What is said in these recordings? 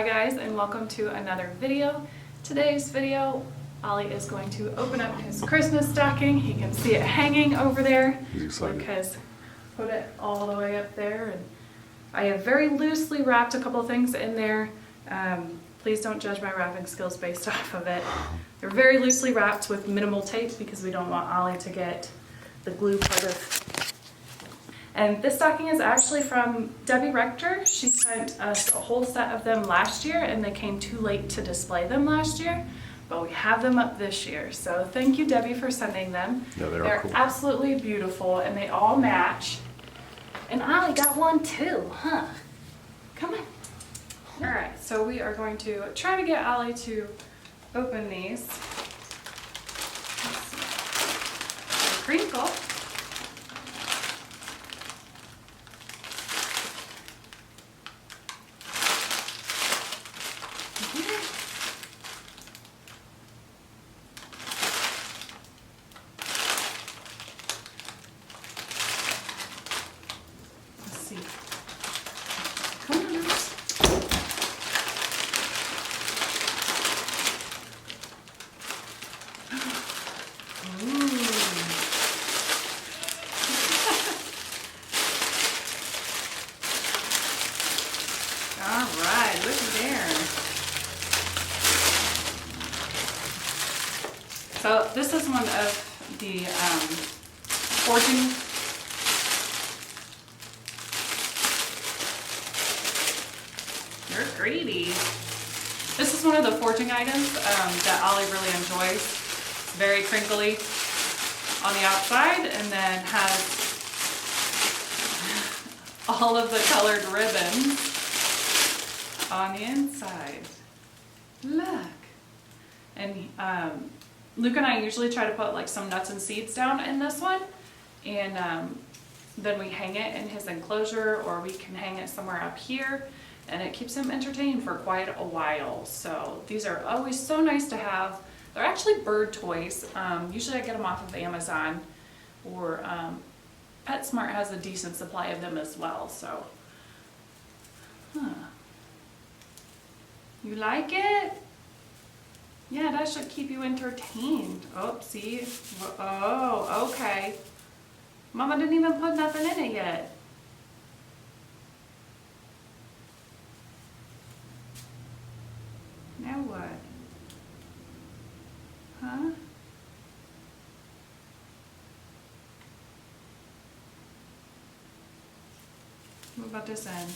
Hi guys, and welcome to another video. Today's video, Ollie is going to open up his Christmas stocking. He can see it hanging over there. He's excited. Luke has put it all the way up there, and I have very loosely wrapped a couple things in there. Please don't judge my wrapping skills based off of it. They're very loosely wrapped with minimal tape because we don't want Ollie to get the glue part of. And this stocking is actually from Debbie Rector. She sent us a whole set of them last year and they came too late to display them last year, but we have them up this year. So thank you, Debbie, for sending them. Yeah, they're cool. Absolutely beautiful and they all match. And Ollie got one too, huh? Come on. All right, so we are going to try to get Ollie to open these. Let's see. Crinkle. So this is one of the forging. You're greedy. This is one of the forging items that Ollie really enjoys. It's very crinkly on the outside and then has all of the colored ribbons on the inside. Look. And Luke and I usually try to put like some nuts and seeds down in this one, and then we hang it in his enclosure, or we can hang it somewhere up here, and it keeps him entertained for quite a while. So these are always so nice to have. They're actually bird toys. Usually I get them off of Amazon, or PetSmart has a decent supply of them as well. So, you like it? Yeah, that should keep you entertained. Oh, see? Oh, okay. Mama didn't even put nothing in it yet. Now what? Huh? What about this end?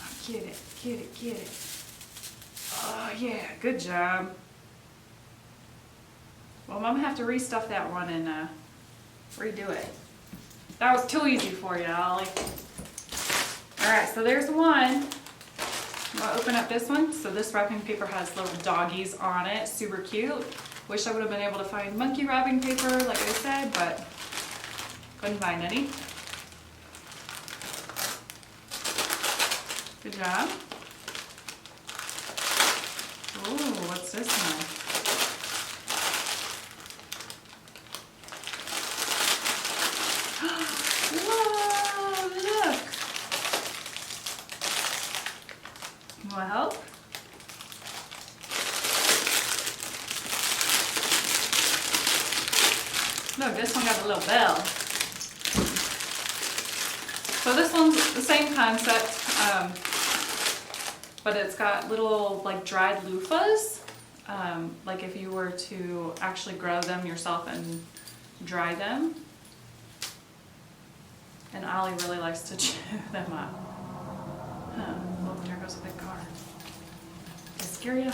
Oh, get it, get it, get it. Oh yeah, good job. Well, Mom have to restuff that one and redo it. That was too easy for you, Ollie. Alright, so there's one. I'll open up this one. So this wrapping paper has little doggies on it. Super cute. Wish I would have been able to find monkey wrapping paper, like I said, but couldn't find any. Good job. Oh, what's this one? Whoa, look! You want help? Look, this one got a little bell. So this one's the same concept. But it's got little like dried loofahs, like if you were to actually grow them yourself and dry them. And Ollie really likes to chew them up. Oh, there goes a big car. Did I scare you?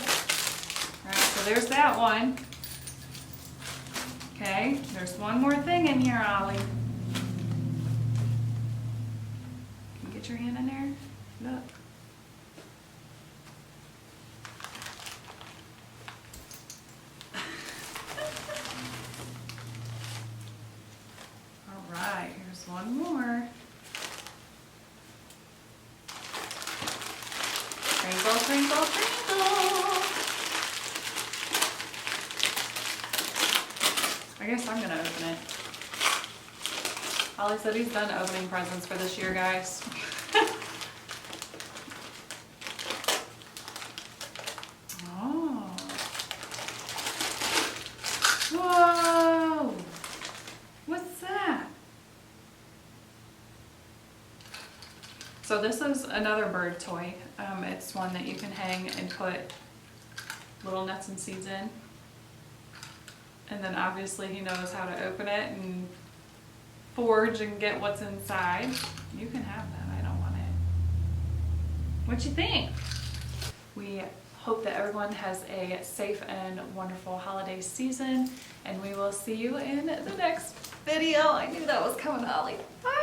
Alright, so there's that one. Okay, there's one more thing in here, Ollie. Can you get your hand in there? Look. Here's one more. Crinkle, crinkle, crinkle. I guess I'm gonna open it. Ollie said he's done opening presents for this year, guys. So this is another bird toy. It's one that you can hang and put little nuts and seeds in. And then obviously he knows how to open it and forge and get what's inside. You can have that, I don't want it. What you think? We hope that everyone has a safe and wonderful holiday season, and we will see you in the next video. I knew that was coming, Ollie. Bye!